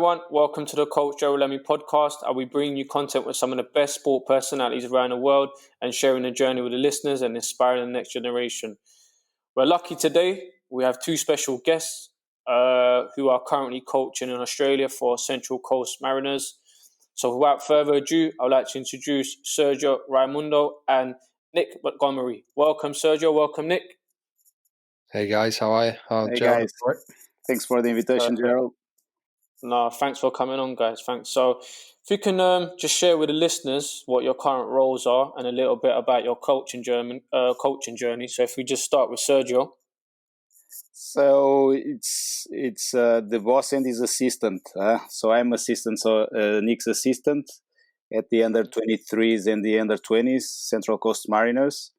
everyone, welcome to the Coach Gerald Lami podcast. I'll be bringing you content with some of the best sport personalities around the world and sharing the journey with the listeners and inspiring the next generation. We're lucky today. We have two special guests who are currently coaching in Australia for Central Coast Mariners. So without further ado, I'd like to introduce Sergio Raimundo and Nick Montgomery. Welcome, Sergio. Welcome, Nick. Hey guys, how are you? Hey guys, thanks for the invitation, Gerald. No, thanks for coming on, guys. Thanks. So if you can just share with the listeners what your current roles are and a little bit about your coaching journey. So if we just start with Sergio. So it's the boss and his assistant. So I'm assistant, so Nick's assistant at the under 23s and the under 20s Central Coast Mariners.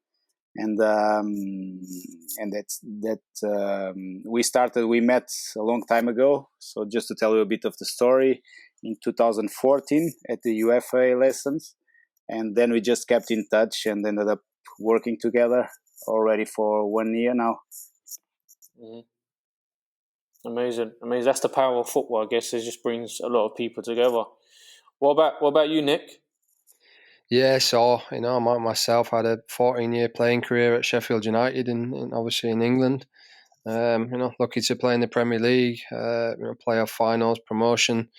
And that's we met a long time ago. So just to tell you a bit of the story, in 2014 at the UFA lessons, and then we just kept in touch and ended up working together already for 1 year now. Mm-hmm. Amazing. That's the power of football, I guess. It just brings a lot of people together. What about you, Nick? Yeah, so myself had a 14-year playing career at Sheffield United and obviously in England. Lucky to play in the Premier League, playoff finals, promotion.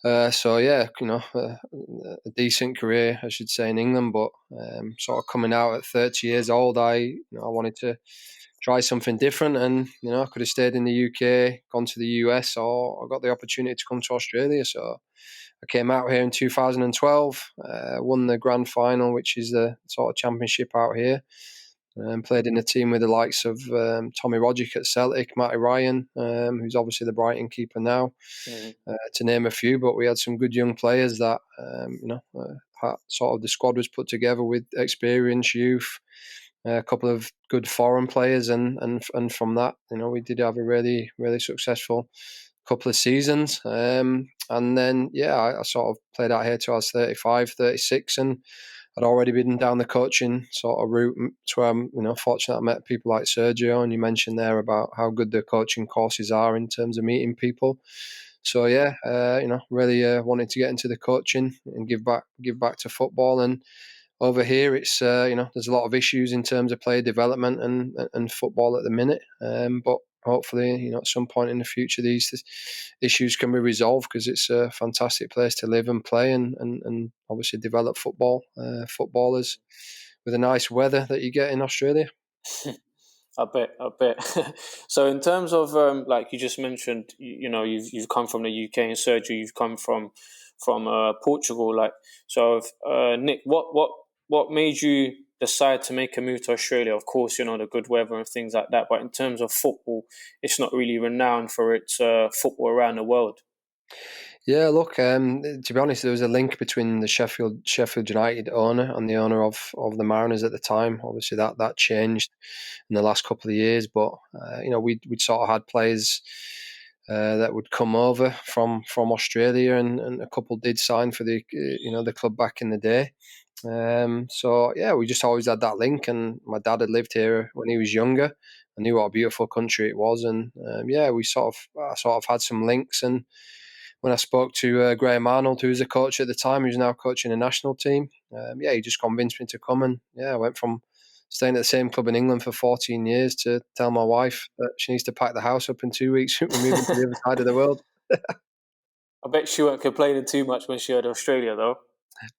A decent career, I should say, in England. But sort of coming out at 30 years old, I wanted to try something different, and I could have stayed in the UK, gone to the US, or I got the opportunity to come to Australia. So I came out here in 2012, won the grand final, which is the sort of championship out here, and played in a team with the likes of Tommy Rodgick at Celtic, Matty Ryan, who's obviously the Brighton keeper now, to name a few. But we had some good young players that, sort of the squad was put together with experience, youth, a couple of good foreign players, and from that, we did have a really, really successful couple of seasons. And then, I sort of played out here till I was 35, 36, and I'd already been down the coaching sort of route to where I'm, fortunate I met people like Sergio, and you mentioned there about how good the coaching courses are in terms of meeting people. So really wanted to get into the coaching and give back to football. And over here, it's there's a lot of issues in terms of player development and football at the minute. But hopefully, at some point in the future, these issues can be resolved, because it's a fantastic place to live and play and obviously develop footballers with the nice weather that you get in Australia. I bet. So in terms of like you just mentioned, you've come from the UK, and Sergio, you've come from Portugal. Like, so Nick, what made you decide to make a move to Australia? Of course, the good weather and things like that. But in terms of football, it's not really renowned for its football around the world. Yeah, look, to be honest, there was a link between the Sheffield United owner and the owner of the Mariners at the time. Obviously, that changed in the last couple of years, but we'd sort of had players that would come over from Australia, and a couple did sign for the club back in the day. We just always had that link, and my dad had lived here when he was younger. I knew what a beautiful country it was, and I sort of had some links. And when I spoke to Graham Arnold, who was a coach at the time, who's now coaching a national team, he just convinced me to come. And I went from staying at the same club in England for 14 years to tell my wife that she needs to pack the house up in 2 weeks. We're moving to the other side of the world. I bet she weren't complaining too much when she heard Australia, though.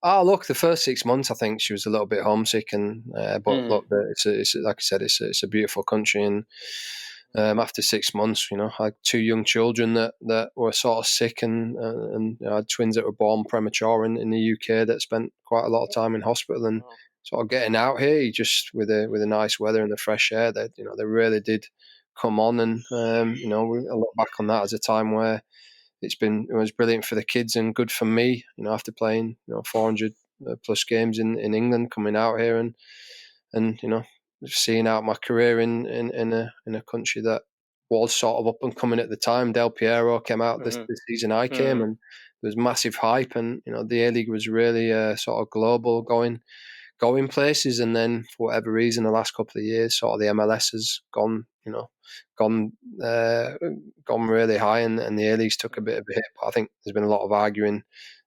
Oh, look, the first 6 months, I think she was a little bit homesick, but look, it's like I said, it's a beautiful country, and after 6 months, I had two young children that were sort of sick, and I had twins that were born premature in the UK that spent quite a lot of time in hospital, and sort of getting out here, just with the nice weather and the fresh air, that they really did come on, and I look back on that as a time where it was brilliant for the kids and good for me, after playing 400 plus games in England, coming out here and seeing out my career in a country that was sort of up and coming at the time. Del Piero came out this season I came, and there was massive hype, and the A-League was really sort of global, going places. And then for whatever reason, the last couple of years, sort of the MLS has gone gone really high, and the A-Leagues took a bit of a hit. But I think there's been a lot of arguing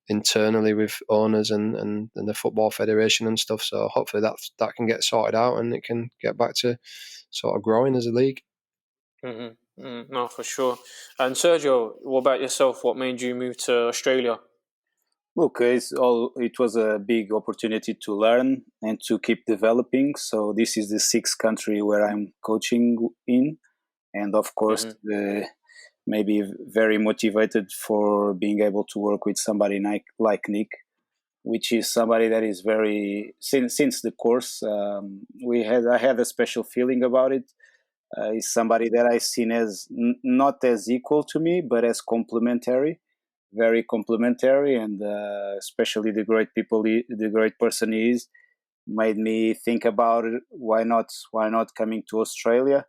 internally with owners and the Football Federation and stuff. So hopefully that can get sorted out and it can get back to sort of growing as a league. No, for sure. And Sergio, what about yourself? What made you move to Australia? Look, it was a big opportunity to learn and to keep developing. So this is the sixth country where I'm coaching in. And of course, maybe very motivated for being able to work with somebody like Nick, which is somebody that is very, since the course, I had a special feeling about it. He's somebody that I've seen as not as equal to me, but as complementary, very complementary, and especially the great person he is, made me think about it. Why not coming to Australia?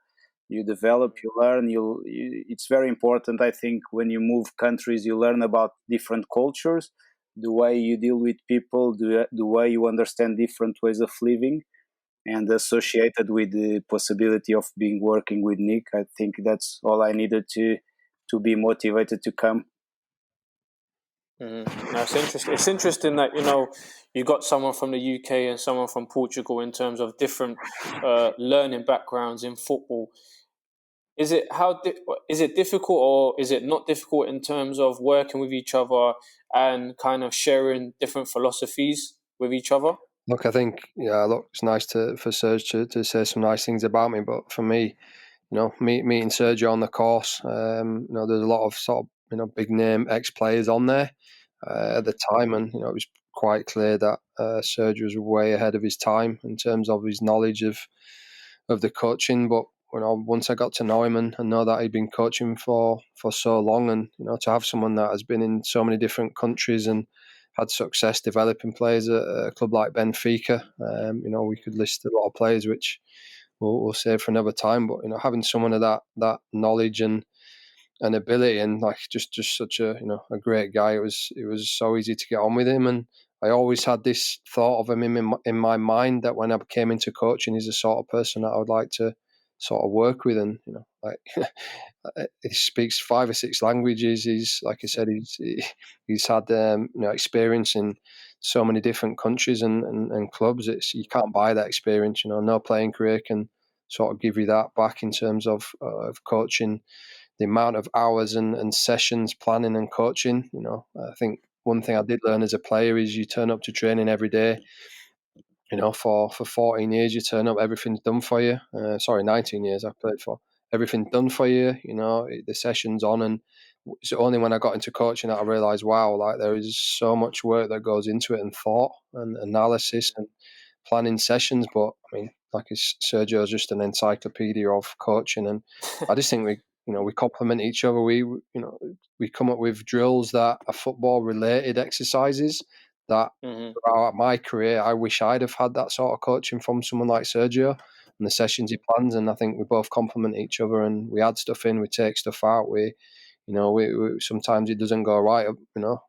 You develop, you learn. It's very important, I think, when you move countries, you learn about different cultures, the way you deal with people, the way you understand different ways of living. And associated with the possibility of working with Nick, I think that's all I needed to be motivated to come. That's interesting. It's interesting that you got someone from the UK and someone from Portugal in terms of different learning backgrounds in football. Is it difficult or is it not difficult in terms of working with each other and kind of sharing different philosophies with each other? Look, I think it's nice for Serge to say some nice things about me, but for me, meeting Sergio on the course, there's a lot of sort of big name ex-players on there at the time, and it was quite clear that Sergio was way ahead of his time in terms of his knowledge of the coaching. But once I got to know him and know that he'd been coaching for so long, and to have someone that has been in so many different countries and had success developing players at a club like Benfica, we could list a lot of players which we'll save for another time. But having someone of that knowledge and ability, and like just such a a great guy, it was so easy to get on with him. And I always had this thought of him in my mind that when I came into coaching, he's the sort of person that I would like to sort of work with. And he speaks 5 or 6 languages. He's, like I said, he's had experience in so many different countries and clubs. You can't buy that experience. No playing career can sort of give you that back in terms of coaching. The amount of hours and sessions planning and coaching. I think one thing I did learn as a player is you turn up to training every day. For 14 years, you turn up, everything's done for you. 19 years I played for. Everything's done for you. The session's on, and it's only when I got into coaching that I realised, wow, like there is so much work that goes into it, and thought and analysis and planning sessions. But I mean, like Sergio is just an encyclopedia of coaching, and I just think we complement each other. We come up with drills that are football related exercises that throughout my career, I wish I'd have had that sort of coaching from someone like Sergio and the sessions he plans. And I think we both complement each other, and we add stuff in, we take stuff out. We sometimes it doesn't go right.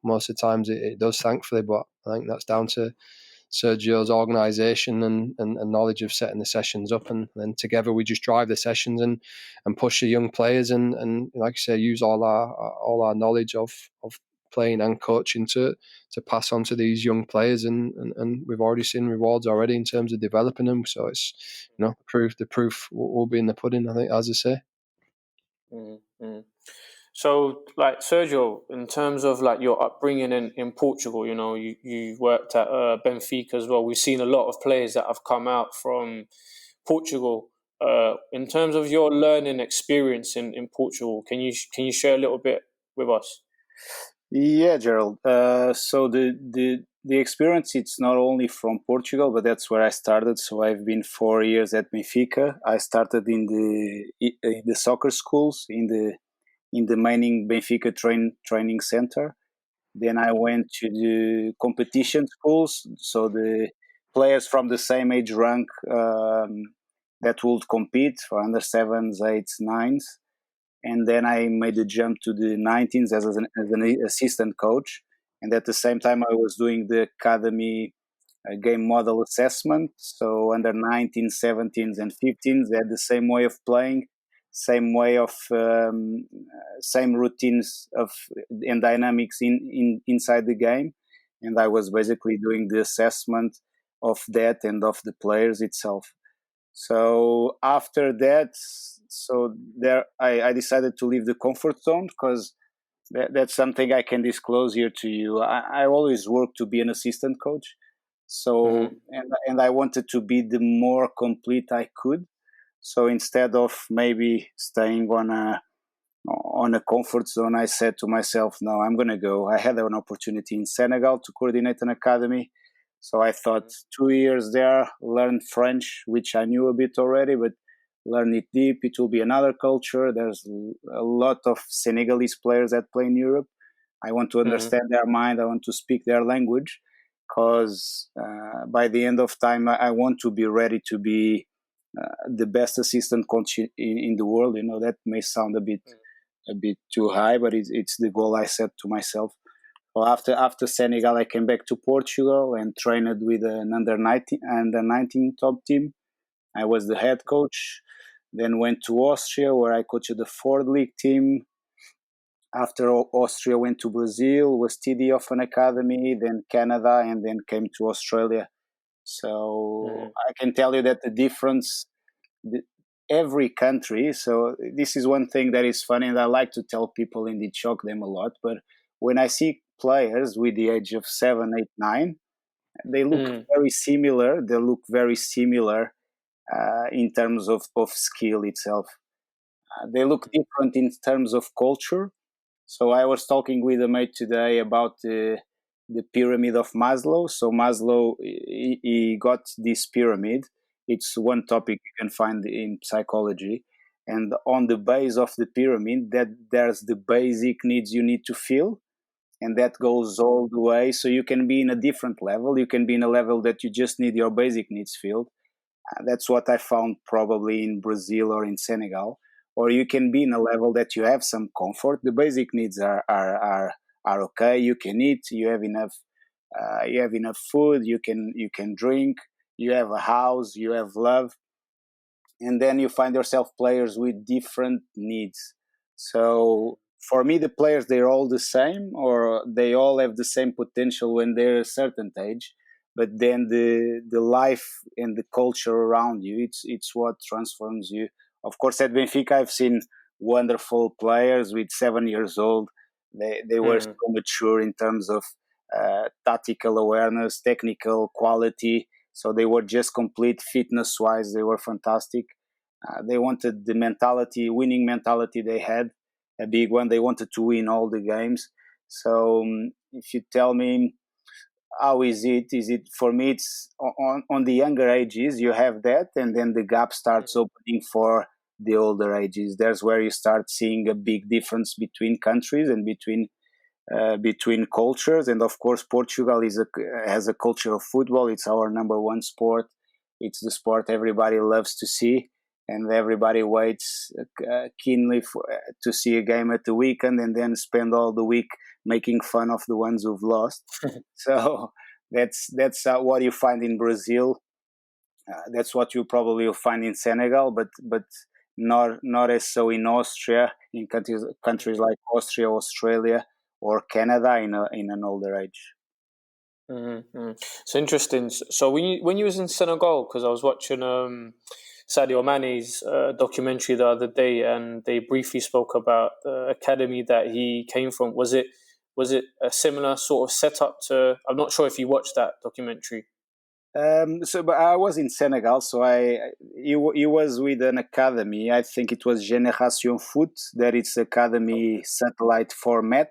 Most of the times it does, thankfully. But I think that's down to Sergio's organisation and knowledge of setting the sessions up, and then together we just drive the sessions and push the young players and like I say, use all our knowledge of playing and coaching to pass on to these young players, and we've already seen rewards already in terms of developing them. So it's the proof will be in the pudding, I think, as I say. Mm-hmm. So, like Sergio, in terms of like your upbringing in Portugal, you worked at Benfica as well. We've seen a lot of players that have come out from Portugal. In terms of your learning experience in Portugal, can you share a little bit with us? Yeah, Gerald. So the experience, it's not only from Portugal, but that's where I started. So I've been 4 years at Benfica. I started in the soccer schools in the main Benfica training center. Then I went to the competition schools, so the players from the same age rank that would compete for under 7s, 8s, 9s. And then I made the jump to the 19s as an assistant coach. And at the same time, I was doing the academy game model assessment. So under 19s, 17s, and 15s, they had the same way of playing. same way of same routines of and dynamics inside the game, and I was basically doing the assessment of that and of the players itself. So after that, so there I decided to leave the comfort zone, because that's something I can disclose here to you. I always worked to be an assistant coach, so and I wanted to be the more complete I could. So instead of maybe staying on a comfort zone, I said to myself, no, I'm going to go. I had an opportunity in Senegal to coordinate an academy. So I thought 2 years there, learn French, which I knew a bit already, but learn it deep. It will be another culture. There's a lot of Senegalese players that play in Europe. I want to understand their mind. I want to speak their language, because by the end of time, I want to be ready to be the best assistant coach in the world. You know, that may sound a bit too high, but it's the goal I set to myself. Well, after Senegal, I came back to Portugal and trained with an under 19 top team. I was the head coach. Then went to Austria, where I coached the Ford League team. After Austria, went to Brazil, was TD of an academy, then Canada, and then came to Australia. So I can tell you that the difference, every country. So this is one thing that is funny, and I like to tell people, and it shock them a lot. But when I see players with the age of 7, 8, 9, they look very similar. They look very similar in terms of skill itself. They look different in terms of culture. So I was talking with a mate today about the pyramid of Maslow. So Maslow, he got this pyramid. It's one topic you can find in psychology. And on the base of the pyramid, that there's the basic needs you need to fill. And that goes all the way. So you can be in a different level. You can be in a level that you just need your basic needs filled. That's what I found probably in Brazil or in Senegal. Or you can be in a level that you have some comfort. The basic needs are okay. You can eat. You have enough. You have enough food. You can drink. You have a house. You have love. And then you find yourself players with different needs. So for me, the players, they're all the same, or they all have the same potential when they're a certain age. But then the life and the culture around you, it's what transforms you. Of course, at Benfica, I've seen wonderful players with 7 years old. They were so mature in terms of tactical awareness, technical quality. So they were just complete fitness-wise. They were fantastic. They wanted the mentality, winning mentality they had, a big one. They wanted to win all the games. So if you tell me, how is it? Is it for me? It's on the younger ages you have that, and then the gap starts opening for the older ages. There's where you start seeing a big difference between countries and between cultures. And of course, Portugal has a culture of football. It's our number one sport. It's the sport everybody loves to see, and everybody waits keenly to see a game at the weekend, and then spend all the week making fun of the ones who've lost. So that's what you find in Brazil. That's what you probably will find in Senegal, but not as so in Austria, in countries like Austria, Australia, or Canada in an older age. So interesting. So when you was in Senegal, because I was watching Sadio Mane's documentary the other day, and they briefly spoke about the academy that he came from. Was it a similar sort of setup to? I'm not sure if you watched that documentary. But I was in Senegal, so he was with an academy. I think it was Génération Foot. That it's academy satellite format.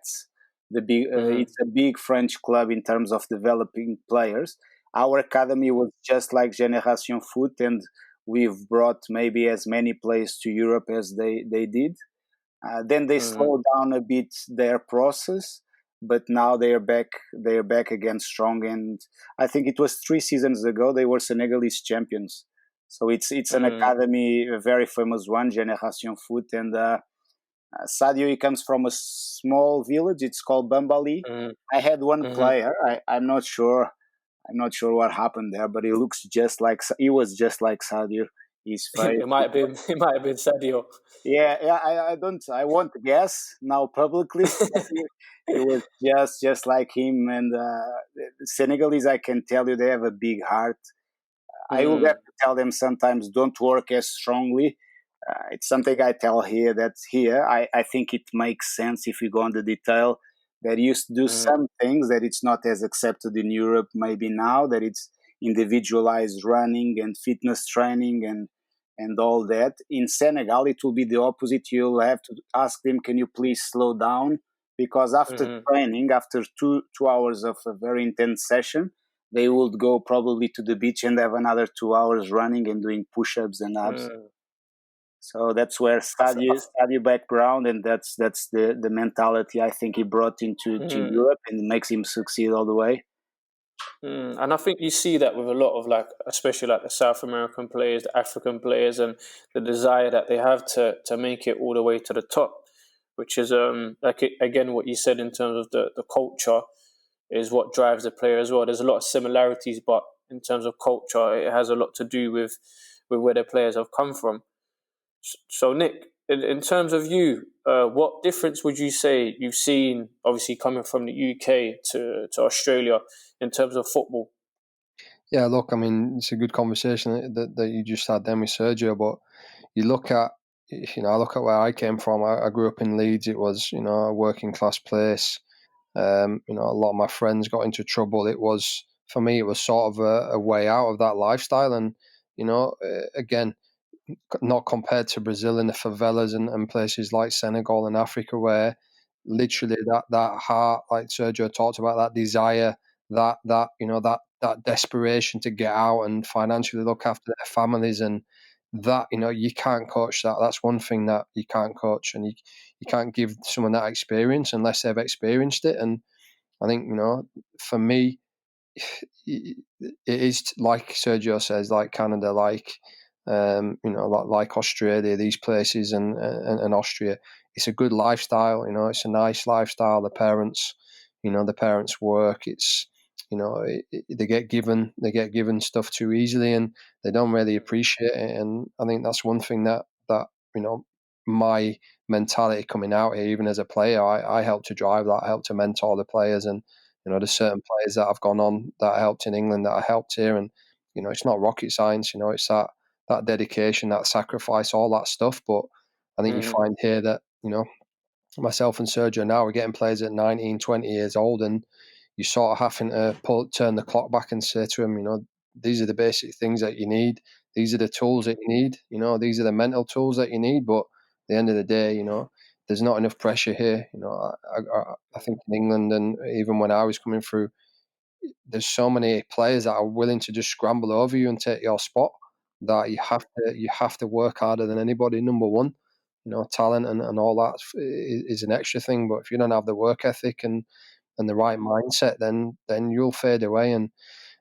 It's a big French club in terms of developing players. Our academy was just like Génération Foot, and we've brought maybe as many players to Europe as they did. Then they slowed down a bit their process, but now they're back again strong. And I think it was 3 seasons ago they were Senegalese champions. So it's an academy, a very famous one, Génération Foot. And Sadio, he comes from a small village. It's called Bambali. I had one player. I'm not sure what happened there, but he was just like Sadio. his face. It might have been. It might have been Sadio. Yeah, I won't guess now publicly. It was just like him. And Senegalese, I can tell you, they have a big heart. I will have to tell them sometimes, don't work as strongly. It's something I tell here, that here I think it makes sense if you go on the detail. That used to do some things that it's not as accepted in Europe maybe now, that it's individualized running and fitness training and all that. In Senegal, it will be the opposite. You'll have to ask them, can you please slow down? Because after training, after two hours of a very intense session, they would go probably to the beach and have another 2 hours running and doing push-ups and abs. So that's where Stadio background, and that's the mentality I think he brought into to Europe, and makes him succeed all the way. And I think you see that with a lot of, like, especially like the South American players, the African players, and the desire that they have to make it all the way to the top, which is again what you said in terms of the culture is what drives the player as well. There's a lot of similarities, but in terms of culture, it has a lot to do with where the players have come from. So, Nick, in terms of you, what difference would you say you've seen, obviously coming from the UK to Australia, in terms of football? Yeah, look, I mean, it's a good conversation that you just had then with Sergio, but you look at, I look at where I came from. I grew up in Leeds. It was, a working class place. A lot of my friends got into trouble. For me, it was sort of a way out of that lifestyle. And, again, not compared to Brazil and the favelas and places like Senegal and Africa, where literally that heart, like Sergio talked about, that desire, that desperation to get out and financially look after their families, and that, you can't coach that. That's one thing that you can't coach, and you can't give someone that experience unless they've experienced it. And I think, for me, it is like Sergio says, like Canada, like like Australia, these places, and Austria. It's a good lifestyle. It's a nice lifestyle. The parents work. It's they get given stuff too easily, and they don't really appreciate it. And I think that's one thing that my mentality coming out here, even as a player, I helped to drive that. I helped to mentor the players, and there's certain players that have gone on that I helped in England that I helped here, and it's not rocket science. It's that dedication, that sacrifice, all that stuff. But I think you find here that myself and Sergio now are getting players at 19, 20 years old, and you sort of having to turn the clock back and say to them, these are the basic things that you need. These are the tools that you need. These are the mental tools that you need. But at the end of the day, there's not enough pressure here. I think in England, and even when I was coming through, there's so many players that are willing to just scramble over you and take your spot, that you have to work harder than anybody. Number one, talent and all that is an extra thing. But if you don't have the work ethic and the right mindset, then you'll fade away. And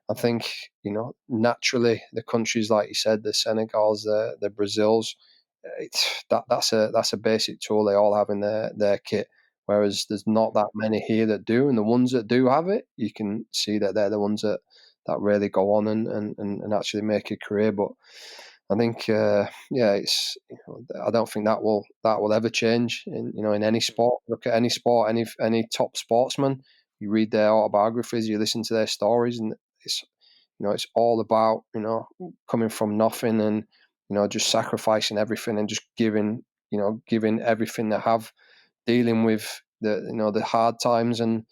I think naturally the countries, like you said, the Senegals, the Brazils, that's a basic tool they all have in their kit. Whereas there's not that many here that do, and the ones that do have it, you can see that they're the ones that really go on and actually make a career. But I think, it's. I don't think that will ever change in any sport. Look at any sport, any top sportsman. You read their autobiographies, you listen to their stories, and it's all about coming from nothing and just sacrificing everything and just giving everything they have, dealing with the hard times and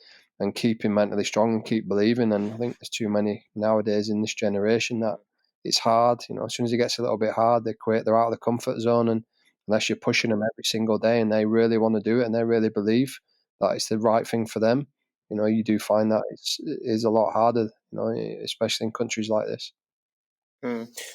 keeping mentally strong and keep believing. And I think there's too many nowadays in this generation that it's hard. As soon as it gets a little bit hard, they quit. They're out of the comfort zone, and unless you're pushing them every single day and they really want to do it and they really believe that it's the right thing for them, you do find that it is a lot harder. Especially in countries like this.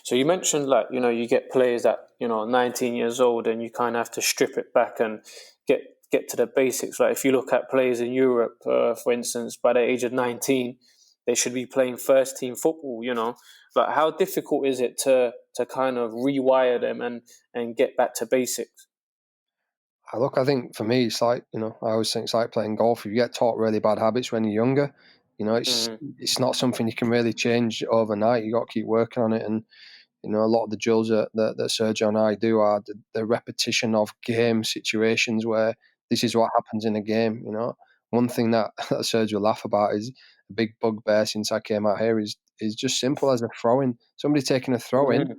So you mentioned, like, you get players that 19 years old, and you kind of have to strip it back and get to the basics. Like, if you look at players in Europe, for instance, by the age of 19, they should be playing first team football. Like, how difficult is it to kind of rewire them and get back to basics? Look, I think for me, it's like, I always think it's like playing golf. If you get taught really bad habits when you're younger, it's not something you can really change overnight. You got to keep working on it. And a lot of the drills that Sergio and I do are the repetition of game situations where this is what happens in a game. One thing that Sergio laugh about is a big bugbear since I came out here is just simple as a throw-in. Somebody taking a throw-in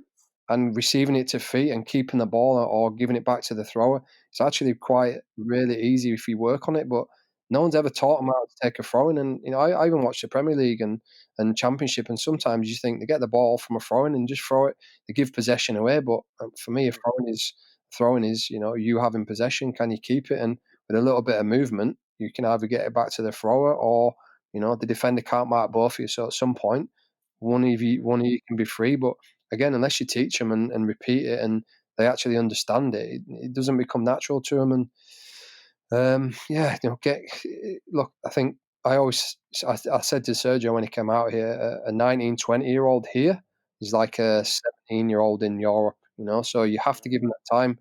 and receiving it to feet and keeping the ball or giving it back to the thrower. It's actually quite really easy if you work on it, but no one's ever taught them how to take a throw-in. And I even watch the Premier League and Championship, and sometimes you think they get the ball from a throw-in and just throw it. They give possession away, but for me, a throwing is you having possession. Can you keep it? And with a little bit of movement, you can either get it back to the thrower or the defender can't mark both of you. So at some point, one of you can be free, but again, unless you teach them and repeat it and they actually understand it, it doesn't become natural to them. And look, I think I said to Sergio when he came out here, a 19, 20-year-old here is like a 17-year-old in Europe, so you have to give them that time,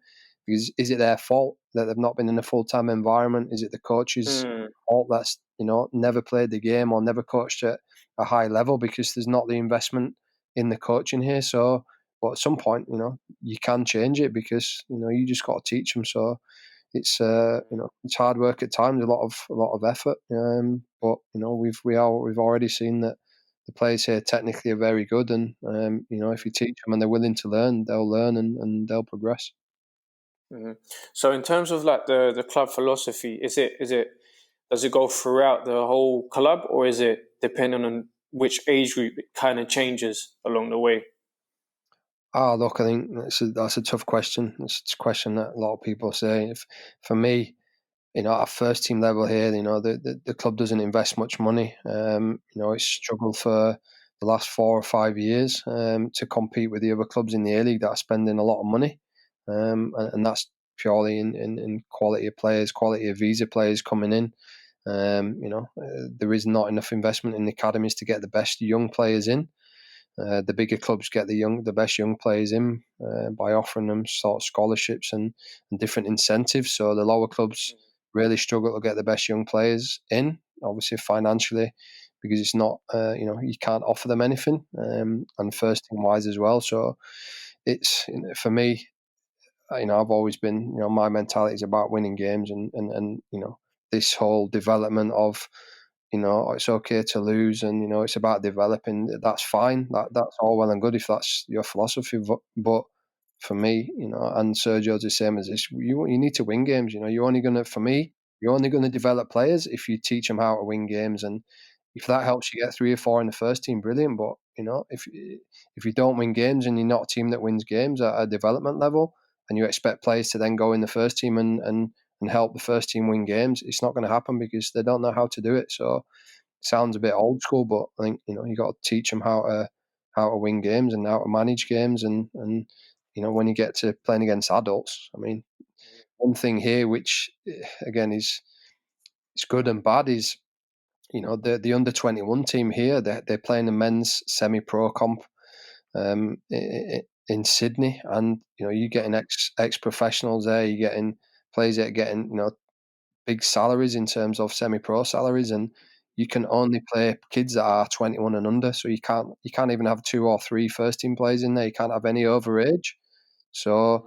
because is it their fault that they've not been in a full-time environment? Is it the coach's fault that's, never played the game or never coached at a high level because there's not the investment in the coaching here? So, but at some point, you can change it because, you just got to teach them. So it's, it's hard work at times, a lot of effort. But, we've already seen that the players here technically are very good. And, if you teach them and they're willing to learn, they'll learn and they'll progress. Mm-hmm. So in terms of like the club philosophy, does it go throughout the whole club, or is it depending on which age group it kind of changes along the way? Look, I think that's a tough question. It's a question that a lot of people say. For me, at first team level here, the club doesn't invest much money. It's struggled for the last 4 or 5 years to compete with the other clubs in the A-League that are spending a lot of money. And that's purely in quality of players, quality of visa players coming in. There is not enough investment in the academies to get the best young players in. The bigger clubs get the best young players in by offering them sort of scholarships and different incentives. So the lower clubs really struggle to get the best young players in, obviously financially, because it's not, you can't offer them anything, and first team wise as well. So it's, for me, I've always been, my mentality is about winning games and this whole development of, it's okay to lose and, it's about developing. That's fine. That's all well and good if that's your philosophy. But for me, and Sergio's the same as this, you need to win games. You're only going to develop players if you teach them how to win games. And if that helps you get 3 or 4 in the first team, brilliant. But, if you don't win games and you're not a team that wins games at a development level, and you expect players to then go in the first team and help the first team win games, it's not going to happen because they don't know how to do it. So it sounds a bit old school, but I think, you got to teach them how to win games and how to manage games. And when you get to playing against adults, I mean, one thing here, which again is it's good and bad, is, the under 21 team here, they're playing a men's semi-pro comp in Sydney, and you're getting ex-professionals there, you're getting players that are getting big salaries in terms of semi-pro salaries, and you can only play kids that are 21 and under. So you can't even have 2 or 3 first team players in there. You can't have any overage. So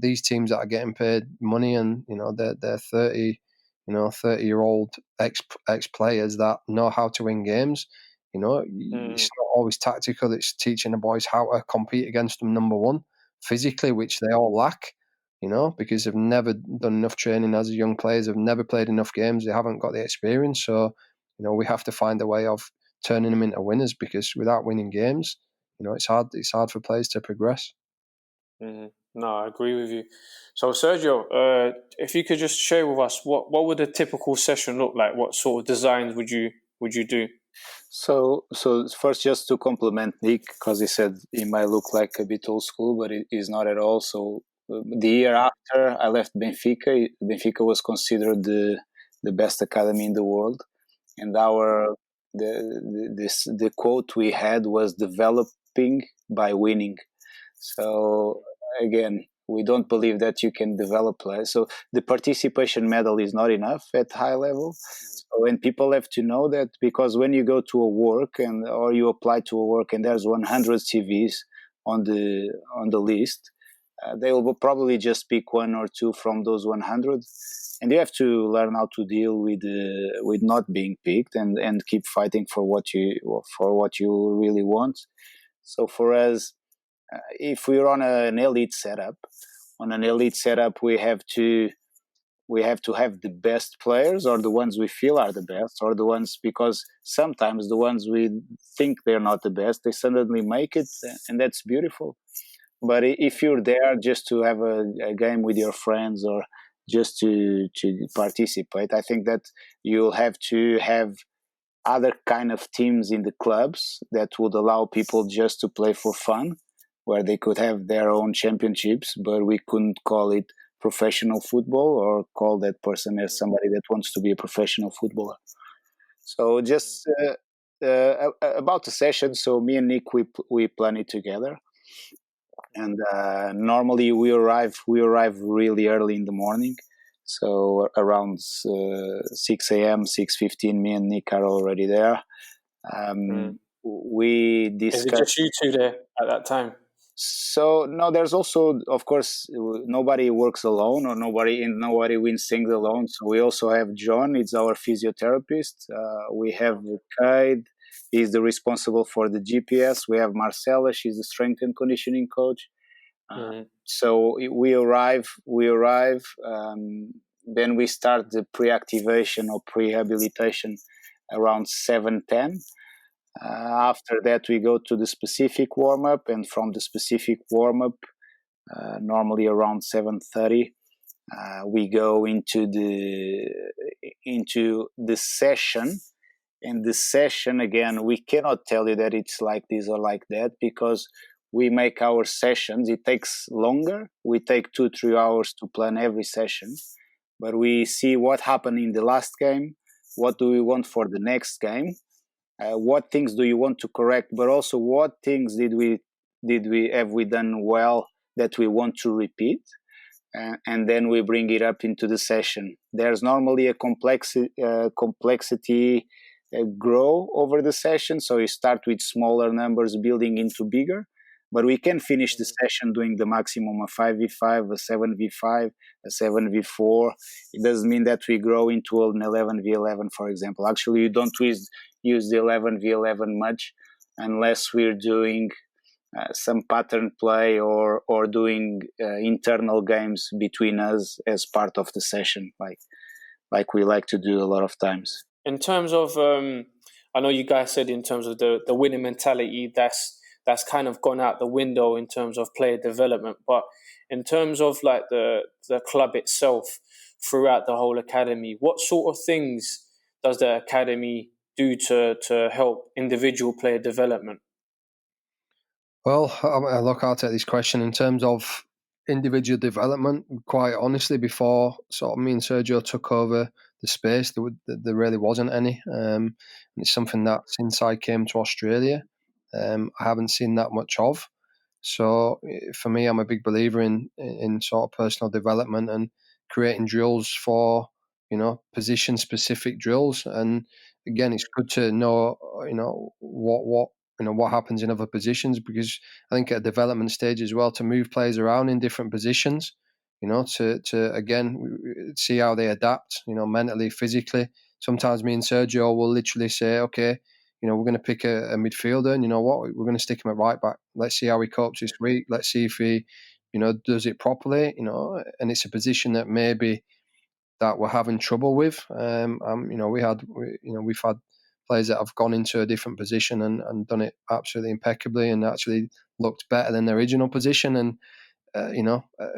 these teams that are getting paid money, and they're 30, 30-year-old ex players that know how to win games. It's not always tactical. It's teaching the boys how to compete against them, number one, physically, which they all lack, because they've never done enough training as young players. They've never played enough games. They haven't got the experience. So, we have to find a way of turning them into winners, because without winning games, it's hard for players to progress. Mm-hmm. No, I agree with you. So, Sergio, if you could just share with us what would a typical session look like? What sort of designs would you do? So first, just to compliment Nick, because he said he might look like a bit old school, but it is not at all. So the year after I left Benfica, Benfica was considered the best academy in the world, and the quote we had was developing by winning. So again, we don't believe that you can develop players. So the participation medal is not enough at high level. So, and people have to know that, because when you go to a work or you apply to a work and there's 100 CVs, on the list. They will probably just pick one or two from those 100, and you have to learn how to deal with not being picked and keep fighting for what you really want. So for us, if we're on an elite setup, we have to have the best players, or the ones we feel are the best, or the ones, because sometimes the ones we think they're not the best, they suddenly make it, and that's beautiful. But if you're there just to have a game with your friends, or just to participate, I think that you'll have to have other kind of teams in the clubs that would allow people just to play for fun, where they could have their own championships, but we couldn't call it professional football or call that person as somebody that wants to be a professional footballer. So just about the session, so me and Nick, we plan it together. And normally we arrive really early in the morning, so around 6 a.m., 6:15. Me and Nick are already there. We discuss. Is it just you two there at that time? So no, there's also, of course, nobody works alone, or nobody wins things alone. So we also have John. It's our physiotherapist. We have Kade. He's the responsible for the GPS. We have Marcella. She's the strength and conditioning coach. So we arrive. Then we start the pre-activation or pre-rehabilitation around 7:10. After that, we go to the specific warm-up, and from the specific warm-up, normally around 7:30, we go into the session. And the session, again, we cannot tell you that it's like this or like that, because we make our sessions. It takes longer. We take 2-3 hours to plan every session, but we see what happened in the last game. What do we want for the next game? What things do you want to correct, but also what things did we have we done well that we want to repeat, and then we bring it up into the session. There's normally a complexity grow over the session, so you start with smaller numbers building into bigger, but we can finish the session doing the maximum of 5v5, a 7v5, a 7v4. It doesn't mean that we grow into an 11v11, for example. Actually, you don't use the 11v11 much unless we're doing some pattern play or doing internal games between us as part of the session, like we like to do a lot of times. In terms of, I know you guys said in terms of the winning mentality, that's kind of gone out the window in terms of player development. But in terms of like the club itself throughout the whole academy, what sort of things does the academy do to help individual player development? Well, look, I'll take this question in terms of individual development. Quite honestly, before sort of me and Sergio took over the space, there really wasn't any. And it's something that since I came to Australia, I haven't seen that much of. So for me, I'm a big believer in sort of personal development and creating drills for, position specific drills. And again, it's good to know, what happens in other positions, because I think at a development stage as well, to move players around in different positions, to again see how they adapt, mentally, physically. Sometimes me and Sergio will literally say, okay, we're going to pick a midfielder, and you know what, we're going to stick him at right back. Let's see how he copes this week. Let's see if he, does it properly, and it's a position that maybe that we're having trouble with. We've had players that have gone into a different position and done it absolutely impeccably and actually looked better than their original position, and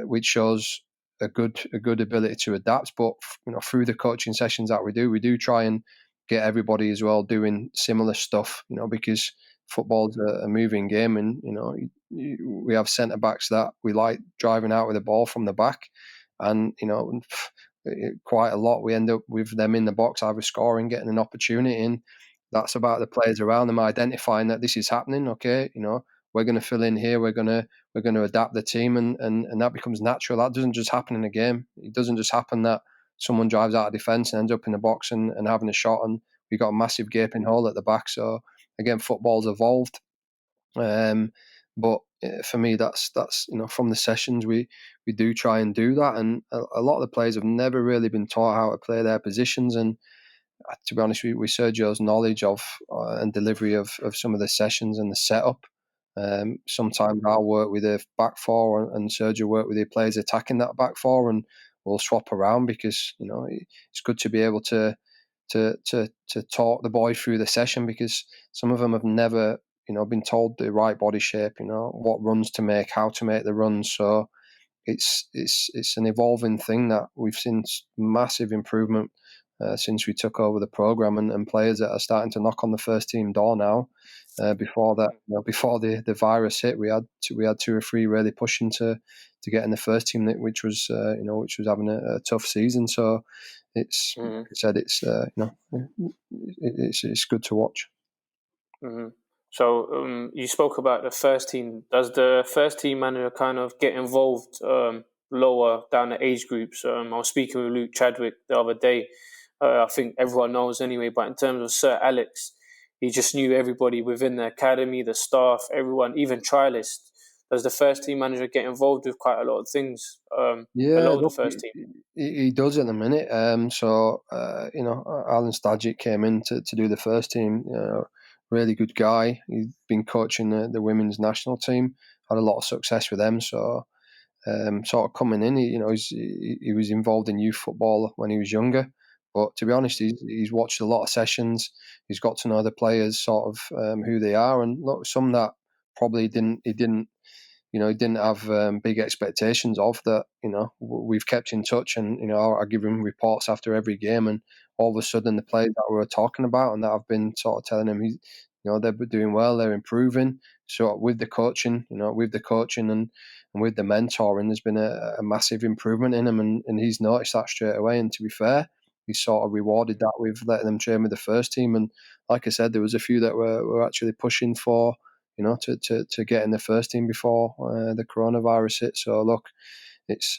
which shows a good ability to adapt. But through the coaching sessions that we do try and get everybody as well doing similar stuff. Because football's a moving game, and we have centre backs that we like driving out with the ball from the back, and quite a lot we end up with them in the box either scoring, getting an opportunity, and that's about the players around them identifying that this is happening. Okay, we're going to fill in here. We're going to adapt the team, and that becomes natural. That doesn't just happen in a game. It doesn't just happen that someone drives out of defence and ends up in the box and having a shot, and we got a massive gaping hole at the back. So again, football's evolved, But for me, that's from the sessions we do try and do that, and a lot of the players have never really been taught how to play their positions. And to be honest, with Sergio's knowledge of and delivery of some of the sessions and the setup, sometimes I'll work with a back four and Sergio work with the players attacking that back four, and we'll swap around because it's good to be able to talk the boys through the session, because some of them have never been told the right body shape, what runs to make, how to make the runs. So it's an evolving thing that we've seen massive improvement since we took over the program, and players that are starting to knock on the first team door now. Before that, before the virus hit, we had two or three really pushing to get in the first team, which was having a tough season. So it's like I said, it's it's good to watch. Mm-hmm. So you spoke about the first team. Does the first team manager kind of get involved lower down the age groups? I was speaking with Luke Chadwick the other day. I think everyone knows anyway, but in terms of Sir Alex, he just knew everybody within the academy, the staff, everyone, even trialists. Does the first team manager get involved with quite a lot of things below the first team? He does at the minute. Alan Stajic came in to do the first team. Really good guy. He's been coaching the women's national team. Had a lot of success with them. So sort of coming in, he was involved in youth football when he was younger. But to be honest, he's watched a lot of sessions. He's got to know the players, sort of who they are, and look, some that probably he didn't have big expectations of that. We've kept in touch, and I give him reports after every game, and all of a sudden the players that we were talking about and that I've been sort of telling him, they're doing well, they're improving. So with the coaching, and with the mentoring, there's been a massive improvement in him, and he's noticed that straight away. And to be fair, he's sort of rewarded that with letting them train with the first team. And like I said, there was a few that were actually pushing for to get in the first team before the coronavirus hit. So look, it's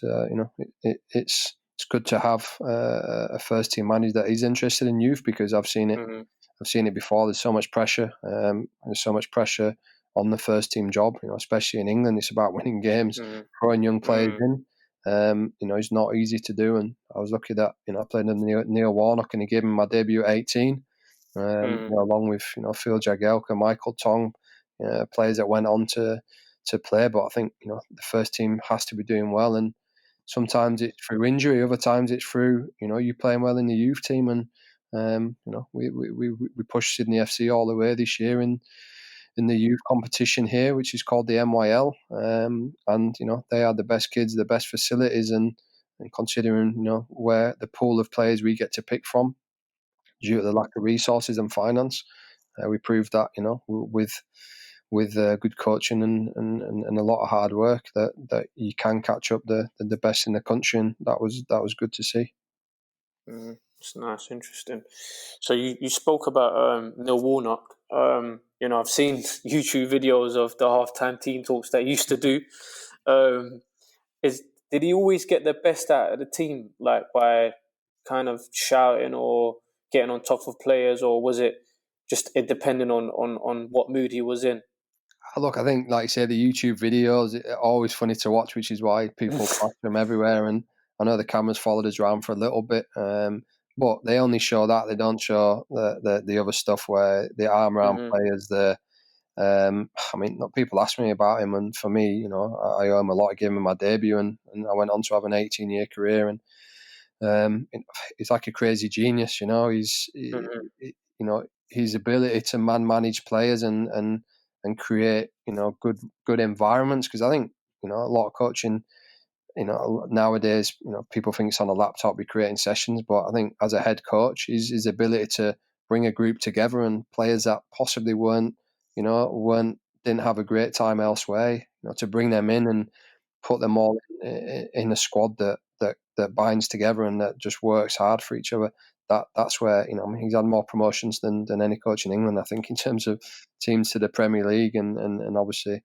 it's good to have a first team manager that is interested in youth, because I've seen it. Mm-hmm. I've seen it before. There's so much pressure. There's so much pressure on the first team job. Especially in England, it's about winning games, throwing young players in. It's not easy to do. And I was lucky that I played under Neil Warnock, and he gave me my debut at 18. Along with Phil Jagielka, Michael Tong, players that went on to play. But I think the first team has to be doing well, and sometimes it's through injury, other times it's through you playing well in the youth team. And we pushed Sydney FC all the way this year in the youth competition here, which is called the MYL, and they had the best kids, the best facilities, and considering where the pool of players we get to pick from due to the lack of resources and finance, we proved that with good coaching and a lot of hard work that you can catch up the best in the country, and that was good to see. It's nice, interesting. So you spoke about Neil Warnock. I've seen YouTube videos of the halftime team talks that he used to do. Did he always get the best out of the team, like by kind of shouting or getting on top of players, or was it just depending on what mood he was in? Look, I think, like you say, the YouTube videos are always funny to watch, which is why people watch them everywhere. And I know the cameras followed us around for a little bit, but they only show that. They don't show the other stuff where the arm around players. People ask me about him, and for me, I owe him a lot. I gave him my debut, and I went on to have an 18-year career. And he's like a crazy genius. His ability to manage players and create good environments, because I think a lot of coaching nowadays people think it's on a laptop be creating sessions, but I think as a head coach, his ability to bring a group together and players that possibly didn't have a great time elsewhere, to bring them in and put them all in a squad that binds together and that just works hard for each other. That's where he's had more promotions than any coach in England, I think, in terms of teams to the Premier League and obviously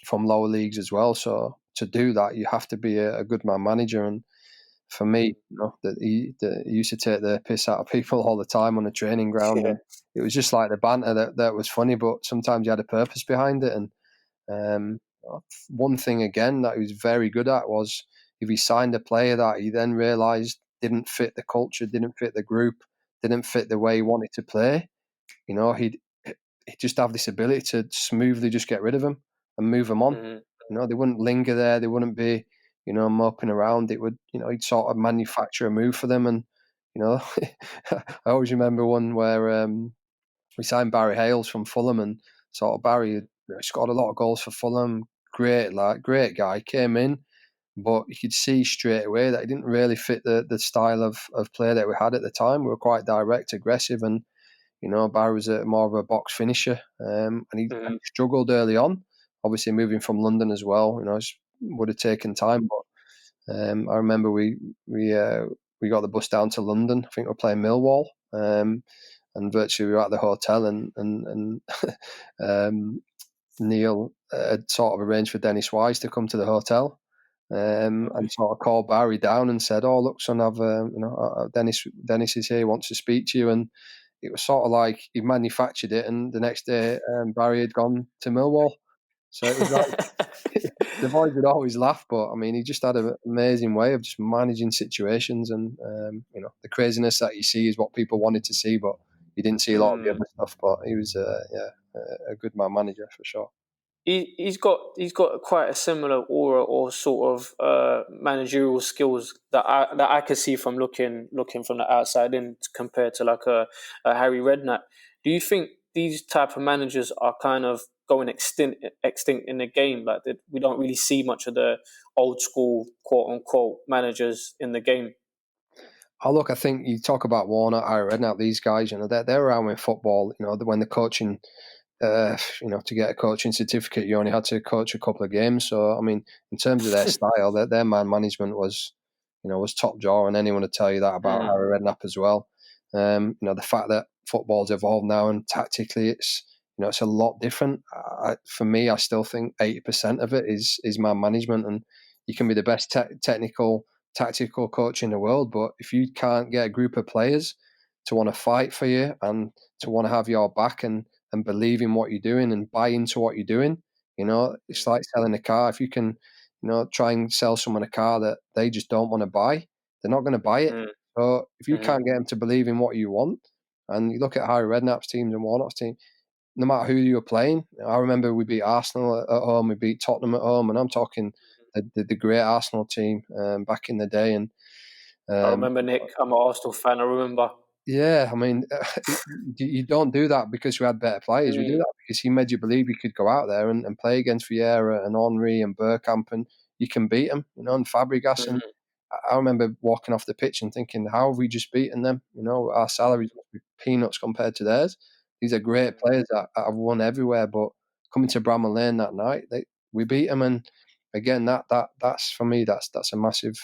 from lower leagues as well. So to do that, you have to be a good man manager. And for me, that he used to take the piss out of people all the time on the training ground. Yeah. And it was just like the banter that was funny, but sometimes he had a purpose behind it. And One thing again that he was very good at was if he signed a player that he then realised didn't fit the culture, didn't fit the group, didn't fit the way he wanted to play, he'd just have this ability to smoothly just get rid of them and move them on. Mm-hmm. They wouldn't linger there. They wouldn't be, moping around. It would, he'd sort of manufacture a move for them. And, I always remember one where we signed Barry Hales from Fulham, and sort of Barry had scored a lot of goals for Fulham. Great guy. Came in, but you could see straight away that he didn't really fit the style of play that we had at the time. We were quite direct, aggressive, and Barry was more of a box finisher, and he struggled early on. Obviously, moving from London as well, it would have taken time. But I remember we got the bus down to London. I think we were playing Millwall, and virtually we were at the hotel, and Neil had sort of arranged for Dennis Wise to come to the hotel. And sort of called Barry down and said, "Oh, look, son, I've Dennis is here. He wants to speak to you." And it was sort of like he manufactured it, and the next day Barry had gone to Millwall. So it was like the boys would always laugh, but I mean, he just had an amazing way of just managing situations, and the craziness that you see is what people wanted to see, but you didn't see a lot of the other stuff. But he was a good man manager for sure. He's got quite a similar aura or sort of managerial skills that I could see from looking from the outside in compared to like a Harry Redknapp. Do you think these type of managers are kind of going extinct in the game? Like we don't really see much of the old school quote unquote managers in the game. Oh, look, I think you talk about Warner, Harry Redknapp, these guys, they're around with football, when they're coaching. To get a coaching certificate, you only had to coach a couple of games. So, I mean, in terms of their style, their man management was top drawer, and anyone would tell you that about Harry Redknapp as well. The fact that football's evolved now and tactically it's a lot different. For me, I still think 80% of it is man management, and you can be the best technical, tactical coach in the world, but if you can't get a group of players to want to fight for you and to want to have your back and believe in what you're doing and buy into what you're doing, it's like selling a car. If you can, try and sell someone a car that they just don't want to buy, they're not going to buy it. So if you can't get them to believe in what you want, and you look at Harry Redknapp's teams and Warnock's team, no matter who you're playing, I remember we beat Arsenal at home, we beat Tottenham at home, and I'm talking the great Arsenal team back in the day. And I remember, Nick, I'm an Arsenal fan, I remember. Yeah, I mean, you don't do that because we had better players. We do that because he made you believe you could go out there and play against Vieira and Henry and Bergkamp, and you can beat them, and Fabregas. And I remember walking off the pitch and thinking, how have we just beaten them? Our salaries must be peanuts compared to theirs. These are great players that have won everywhere, but coming to Bramall Lane that night, we beat them. And again, that's for me, that's a massive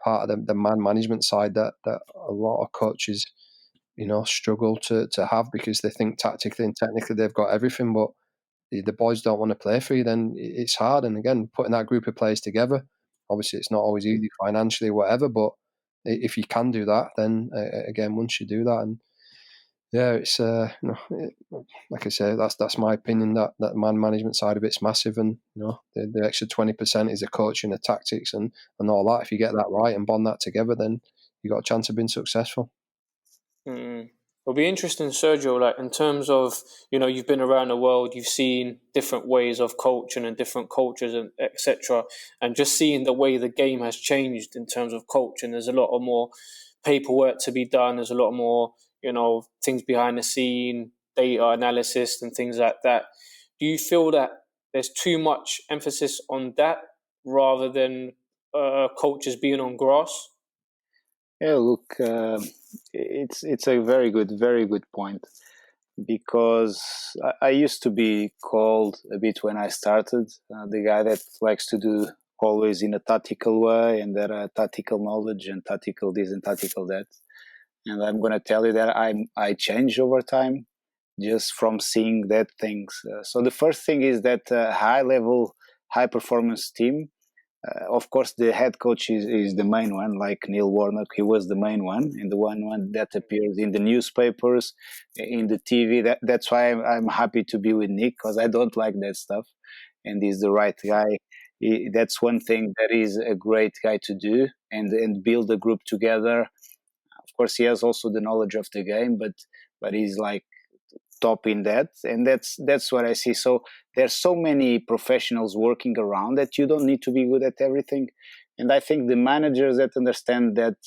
part of the man management side that a lot of coaches, struggle to have, because they think tactically and technically they've got everything, but the boys don't want to play for you, then it's hard. And again, putting that group of players together, obviously it's not always easy financially, whatever, but if you can do that, then again, once you do that, and yeah, it's like I say, that's my opinion, that man management side of it's massive, and the extra 20% is the coaching, the tactics, and all that. If you get that right and bond that together, then you got a chance of being successful. It'll be interesting, Sergio, like in terms of, you've been around the world, you've seen different ways of coaching and different cultures and etc. And just seeing the way the game has changed in terms of coaching. There's a lot of more paperwork to be done. There's a lot more, things behind the scene, data analysis and things like that. Do you feel that there's too much emphasis on that rather than coaches being on grass? Yeah, look, it's a very good point, because I used to be called a bit when I started the guy that likes to do always in a tactical way, and there are tactical knowledge and tactical this and tactical that. And I'm going to tell you that I changed over time just from seeing that things. So the first thing is that high-level, high-performance team, of course, the head coach is the main one, like Neil Warnock. He was the main one, and the one that appears in the newspapers, in the TV. That's why I'm happy to be with Nick, because I don't like that stuff. and he's the right guy. That's one thing that is a great guy to do, and build a group together. Of course, he has also the knowledge of the game, but he's like top in that, and that's what I see. So there's so many professionals working around that you don't need to be good at everything. And I think the managers that understand that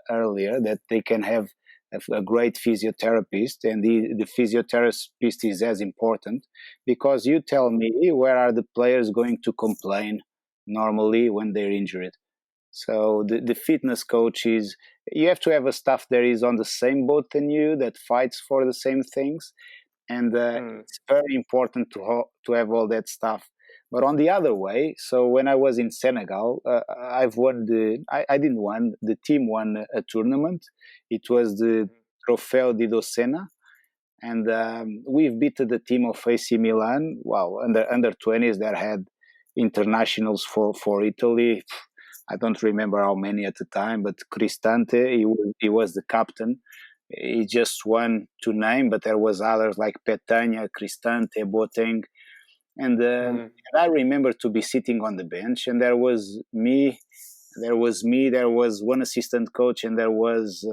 earlier, that they can have a great physiotherapist, and the physiotherapist is as important, because you tell me, where are the players going to complain normally when they're injured? So the fitness coach is, you have to have a staff that is on the same boat than you, that fights for the same things, and it's very important to have all that stuff. But on the other way, so when I was in Senegal, I've won I didn't win, the team won a tournament. It was the Trofeo di Docena, and we've beaten the team of AC Milan. Wow, under 20s that had internationals for Italy. I don't remember how many at the time, but Cristante, he was the captain. He just won to name, but there was others like Petagna, Cristante, Boateng. And I remember to be sitting on the bench, and there was me, there was one assistant coach, and there was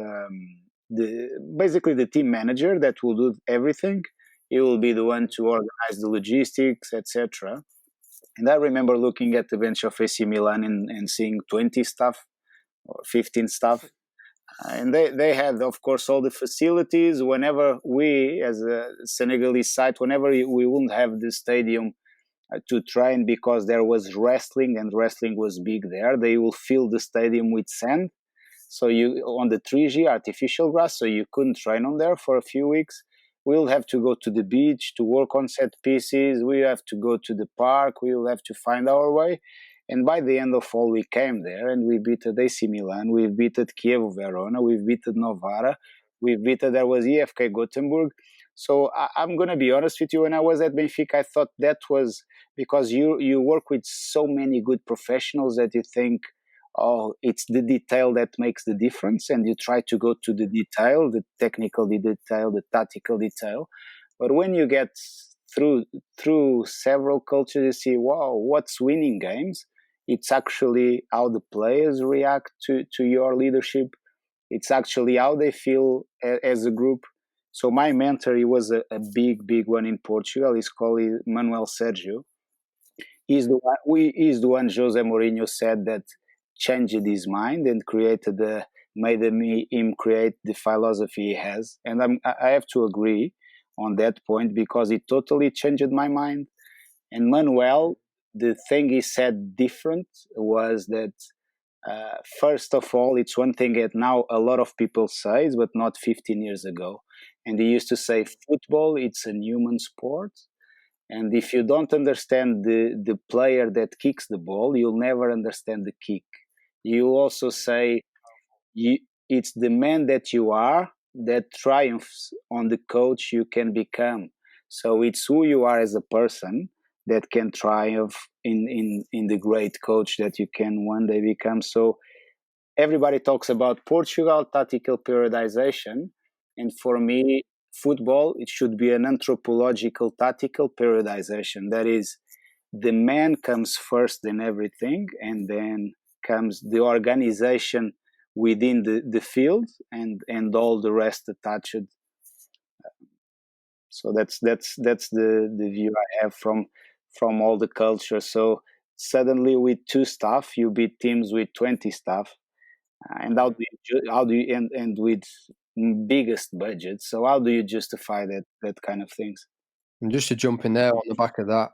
basically the team manager that will do everything. He will be the one to organize the logistics, etc. And I remember looking at the bench of AC Milan and seeing 20 staff or 15 staff. And they had, of course, all the facilities. Whenever we, as a Senegalese side, whenever we wouldn't have the stadium to train, because there was wrestling, and wrestling was big there, they will fill the stadium with sand. So you, on the 3G artificial grass, so you couldn't train on there for a few weeks. We'll have to go to the beach to work on set pieces. We have to go to the park. We'll have to find our way. And by the end of fall, we came there and we beat AC Milan. We've beat Chievo Verona. We've beat Novara. We've beat, there was EFK Gothenburg. So I'm going to be honest with you. When I was at Benfica, I thought that was because you work with so many good professionals that you think, oh, it's the detail that makes the difference, and you try to go to the detail, the technical detail, the tactical detail. But when you get through several cultures, you see, wow, what's winning games? It's actually how the players react to your leadership. It's actually how they feel as a group. So my mentor, he was a big one in Portugal. He's called Montgomery Sergio. He's the one Jose Mourinho said that changed his mind and made him create the philosophy he has. And I have to agree on that point, because it totally changed my mind. And Manuel, the thing he said different was that, first of all, it's one thing that now a lot of people say, but not 15 years ago. And he used to say, football, it's a human sport. And if you don't understand the player that kicks the ball, you'll never understand the kick. You also say, it's the man that you are that triumphs on the coach you can become. So it's who you are as a person that can triumph in the great coach that you can one day become. So everybody talks about Portugal, tactical periodization. And for me, football, it should be an anthropological tactical periodization. That is, the man comes first in everything, and then comes the organization within the field, and all the rest attached. So that's the view I have from all the culture. So suddenly with 2 staff, you beat teams with 20 staff, and how do you and with biggest budgets? So how do you justify that kind of things? And just to jump in there on the back of that,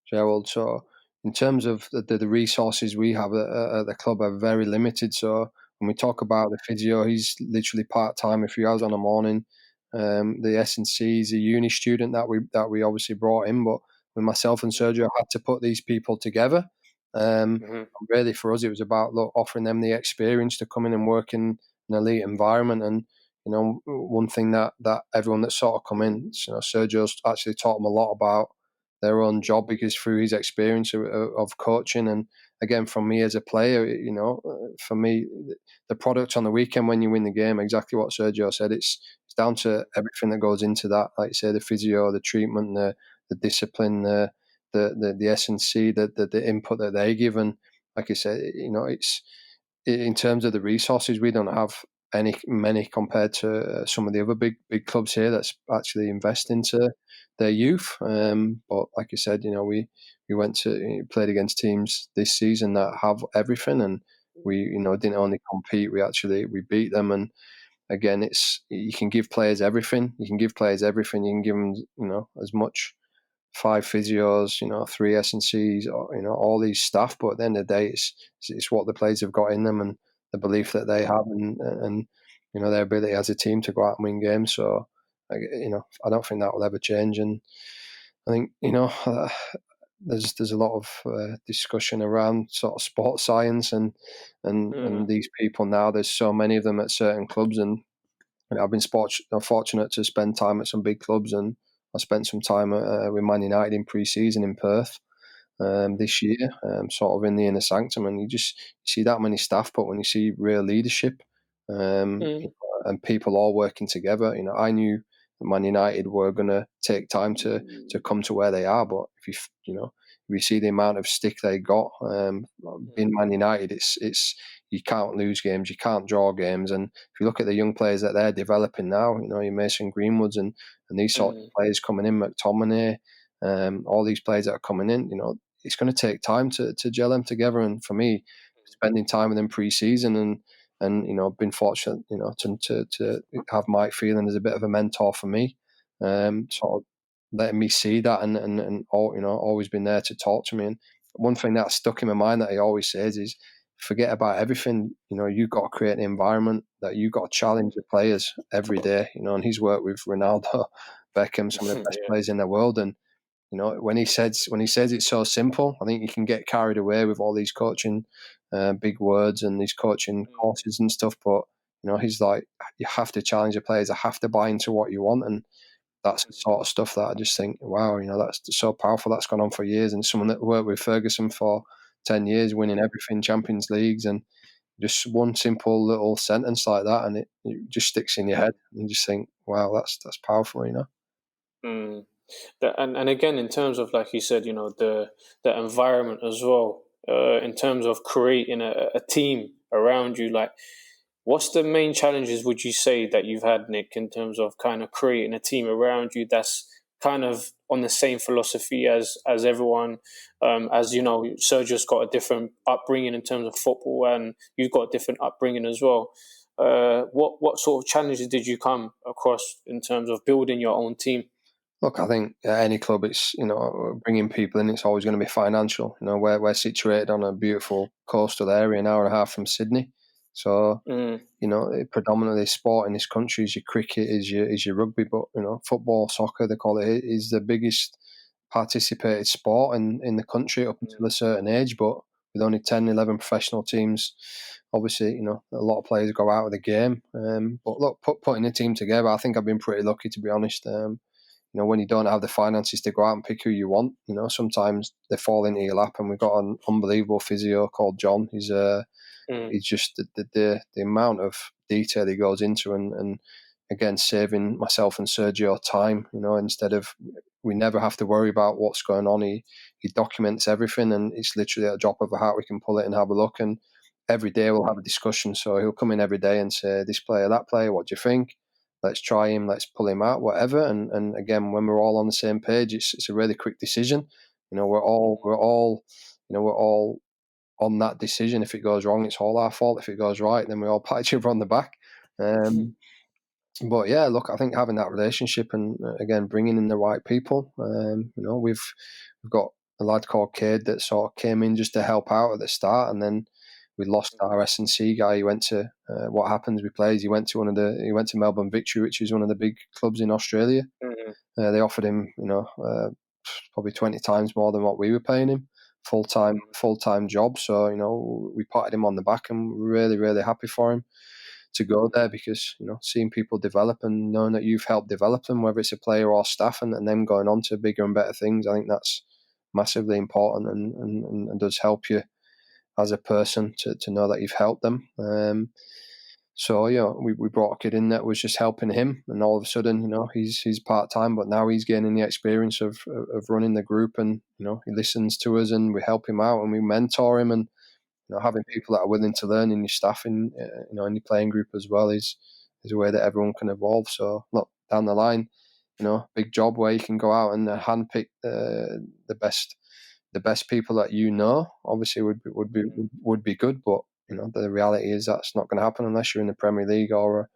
Gerald, so in terms of the resources we have at the club are very limited. So when we talk about the physio, he's literally part-time, a few hours on a morning. The S&C is a uni student that we obviously brought in, but with myself and Sergio had to put these people together. Really, for us, it was about offering them the experience to come in and work in an elite environment. And you know, one thing that everyone that's sort of come in, you know, Sergio's actually taught them a lot about their own job, because through his experience of coaching, and again from me as a player, you know, for me, the product on the weekend when you win the game, exactly what Sergio said, it's down to everything that goes into that. Like you say, the physio, the treatment, the discipline, the the S&C, the input that they give, and like I said, it's in terms of the resources, we don't have many compared to some of the other big clubs here that's actually invest into their youth. But like you said, we played against teams this season that have everything, and we didn't only compete, we beat them. And again, you can give players everything. You can give them as much 5 physios, 3 S&Cs, all these staff. But at the end of the day, it's what the players have got in them and the belief that they have, and their ability as a team to go out and win games. So, I don't think that will ever change. And I think there's a lot of discussion around sort of sports science and these people now. There's so many of them at certain clubs, and I've been fortunate to spend time at some big clubs, and I spent some time with Man United in pre-season in Perth this year, sort of in the inner sanctum, and you see that many staff, but when you see real leadership and people all working together, I knew that Man United were going to take time to come to where they are, but if you see the amount of stick they got in Man United, it's you can't lose games, you can't draw games, and if you look at the young players that they're developing now, your Mason Greenwoods and these sort of players coming in, McTominay, all these players that are coming in, it's going to take time to gel them together. And for me, spending time with them pre-season and been fortunate, to have Mike Phelan as a bit of a mentor for me, sort of letting me see that and always been there to talk to me. And one thing that stuck in my mind that he always says is, forget about everything. You've got to create an environment that you've got to challenge the players every day. And he's worked with Ronaldo, Beckham, some of the best players in the world. And when he says it's so simple, I think you can get carried away with all these coaching big words and these coaching courses and stuff. But he's like, you have to challenge the players. I have to buy into what you want, and that's the sort of stuff that I just think, wow, that's so powerful. That's gone on for years. And someone that worked with Ferguson for 10 years, winning everything, Champions Leagues, and just one simple little sentence like that, and it just sticks in your head. And you just think, wow, that's powerful, And again, in terms of, like you said, the environment as well, in terms of creating a team around you, like, what's the main challenges, would you say, that you've had, Nick, in terms of kind of creating a team around you that's kind of on the same philosophy as everyone? As Sergio's got a different upbringing in terms of football, and you've got a different upbringing as well. What sort of challenges did you come across in terms of building your own team? Look, I think at any club, it's bringing people in. It's always going to be financial. We're situated on a beautiful coastal area, an hour and a half from Sydney. So predominantly sport in this country is your cricket, is your rugby, but football, soccer, they call it, is the biggest participated sport in the country up until a certain age. But with only 10, 11 professional teams, obviously a lot of players go out of the game. But look, putting a team together, I think I've been pretty lucky, to be honest. When you don't have the finances to go out and pick who you want, sometimes they fall into your lap. And we've got an unbelievable physio called John. He's just the amount of detail he goes into, and again, saving myself and Sergio time. Instead of, we never have to worry about what's going on. He documents everything, and it's literally at a drop of a hat. We can pull it and have a look. And every day we'll have a discussion. So he'll come in every day and say, this player, that player, what do you think? Let's try him, let's pull him out, whatever. And again, when we're all on the same page, it's a really quick decision. We're all on that decision. If it goes wrong, it's all our fault. If it goes right, then we all pat each other on the back. But yeah, look, I think having that relationship and again bringing in the right people. We've got a lad called Cade that sort of came in just to help out at the start, and then we lost our S&C guy. He went to what happens with players. He went to Melbourne Victory, which is one of the big clubs in Australia. They offered him, probably 20 times more than what we were paying him, full time job. So we patted him on the back, and we're really, really happy for him to go there, because seeing people develop and knowing that you've helped develop them, whether it's a player or staff, and them going on to bigger and better things, I think that's massively important and does help you as a person to know that you've helped them. So we brought a kid in that was just helping him, and all of a sudden, he's part-time, but now he's gaining the experience of running the group, and he listens to us, and we help him out, and we mentor him, and having people that are willing to learn in your staff, in in your playing group as well, is a way that everyone can evolve. So not down the line, big job where you can go out and handpick the best people that obviously would be good, but the reality is that's not going to happen unless you're in the Premier League or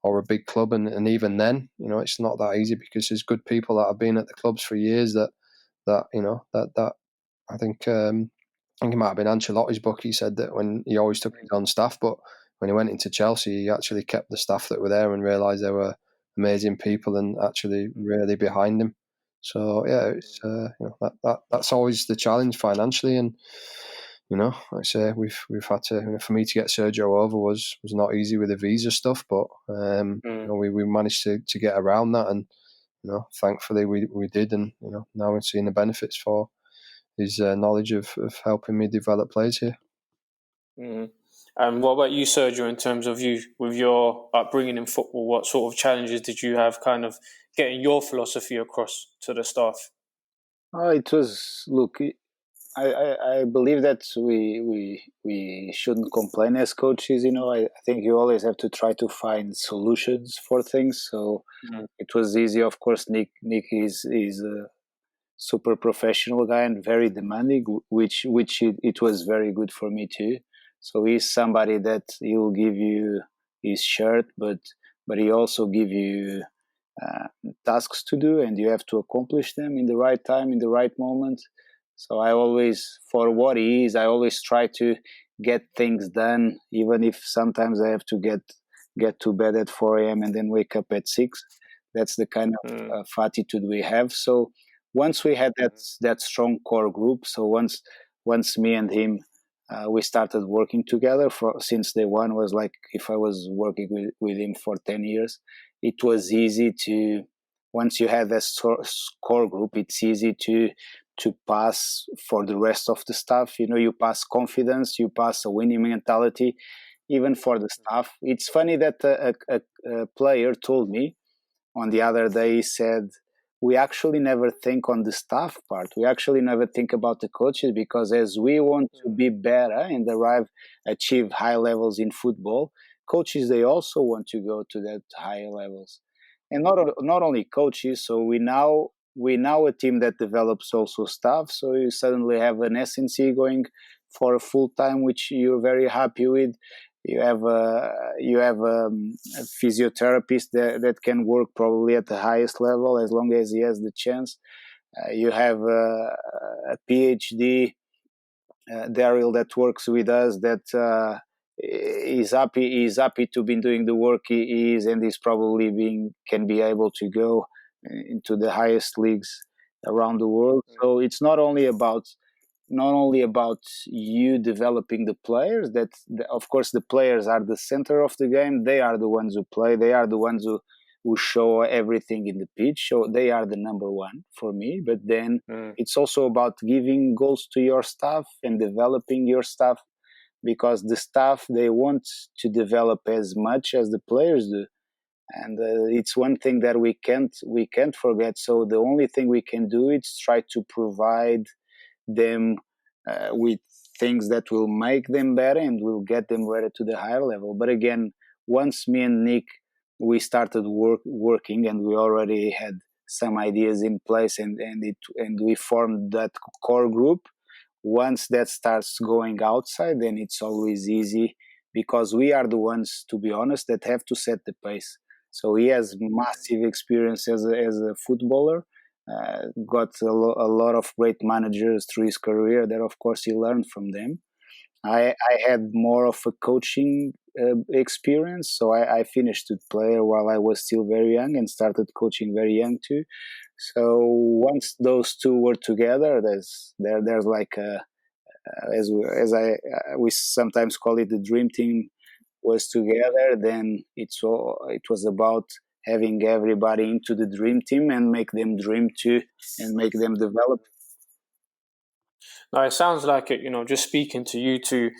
a big club, and even then, it's not that easy, because there's good people that have been at the clubs for years that I think it might have been Ancelotti's book. He said that when he always took his own staff, but when he went into Chelsea, he actually kept the staff that were there and realised they were amazing people and actually really behind him. So it's that's always the challenge financially, and like I say, we've had to. For me to get Sergio over was not easy with the visa stuff, but we managed to get around that, and thankfully we did, and now we're seeing the benefits for his knowledge of helping me develop players here. Mm-hmm. And what about you, Sergio, in terms of you with your upbringing in football? What sort of challenges did you have kind of getting your philosophy across to the staff? It was, look, I believe that we shouldn't complain as coaches. I think you always have to try to find solutions for things. So it was easy. Of course, Nick is a super professional guy and very demanding, which it was very good for me too. So he's somebody that he will give you his shirt, but he also give you tasks to do, and you have to accomplish them in the right time, in the right moment. So I always, for what he is, I always try to get things done, even if sometimes I have to get to bed at 4 a.m. and then wake up at 6. That's the kind of attitude we have. So once we had that strong core group, so once me and him, we started working together since day one. Was like if I was working with him for 10 years. It was easy to, once you have that core group, it's easy to pass for the rest of the staff. You pass confidence, you pass a winning mentality, even for the staff. It's funny that a player told me on the other day, he said, we actually never think on the staff part. We actually never think about the coaches, because as we want to be better and achieve high levels in football, coaches, they also want to go to that higher levels. And not only coaches, so we now a team that develops also staff. So you suddenly have an S&C going for a full time, which you're very happy with. You have a physiotherapist that can work probably at the highest level as long as he has the chance. You have a PhD, Daryl, that works with us, that is happy to be doing the work he is, and is probably can be able to go into the highest leagues around the world. So it's not only about you developing the players. That of course the players are the center of the game. They are the ones who play. They are the ones who show everything in the pitch. So they are the number one for me. But then it's also about giving goals to your staff and developing your staff, because the staff, they want to develop as much as the players do. And it's one thing that we can't forget. So the only thing we can do is try to provide them with things that will make them better and will get them ready to the higher level. But again, once me and Nick, we started working, and we already had some ideas in place, and we formed that core group. Once that starts going outside, then it's always easy, because we are the ones, to be honest, that have to set the pace. So he has massive experience as a footballer. Got a lot of great managers through his career that, of course, he learned from them. I had more of a coaching experience, so I finished as a player while I was still very young, and started coaching very young too. So once those two were together, there's like we sometimes call it the dream team was together. Then it was about having everybody into the dream team and make them dream too, and make them develop. Now, it sounds like it, just speaking to you two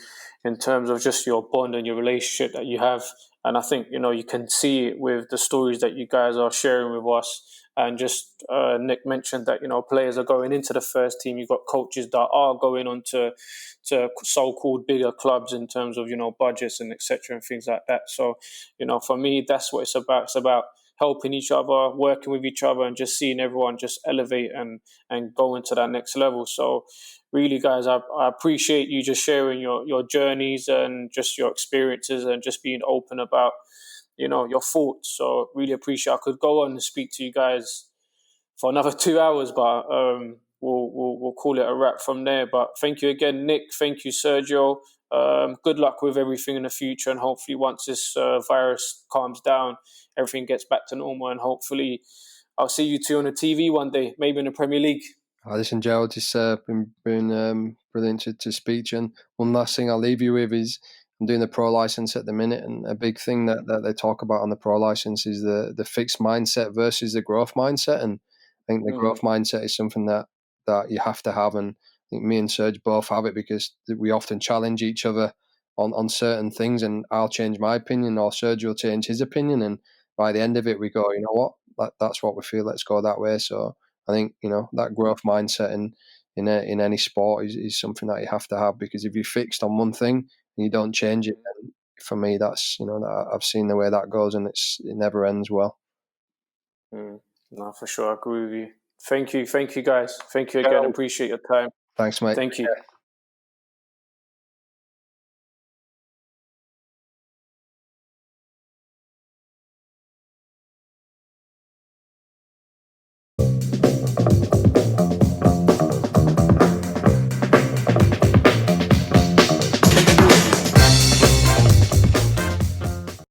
in terms of just your bond and your relationship that you have And I think, you can see it with the stories that you guys are sharing with us. And just Nick mentioned that, players are going into the first team. You've got coaches that are going on to so-called bigger clubs in terms of, budgets and etc. and things like that. So, for me, that's what it's about. It's about helping each other, working with each other, and just seeing everyone just elevate and go into that next level. So really, guys, I appreciate you just sharing your journeys and just your experiences and just being open about, your thoughts. So really appreciate. I could go on and speak to you guys for another 2 hours, but we'll call it a wrap from there. But thank you again, Nick. Thank you, Sergio. Good luck with everything in the future, and hopefully once this virus calms down, everything gets back to normal, and hopefully I'll see you two on the TV one day, maybe in the Premier League. Listen, Gerald, it's been brilliant to speak to you. And one last thing I'll leave you with is I'm doing the pro license at the minute, and a big thing that they talk about on the pro license is the fixed mindset versus the growth mindset. And I think the growth mindset is something that you have to have, and I think me and Serge both have it, because we often challenge each other on certain things, and I'll change my opinion or Serge will change his opinion, and by the end of it we go, you know what, that's what we feel, let's go that way. So I think, that growth mindset in any sport is something that you have to have, because if you're fixed on one thing and you don't change it, then for me, that's, I've seen the way that goes, and it never ends well. No, for sure, I agree with you. Thank you, guys. Thank you again. Appreciate your time. Thanks, mate. Thank you.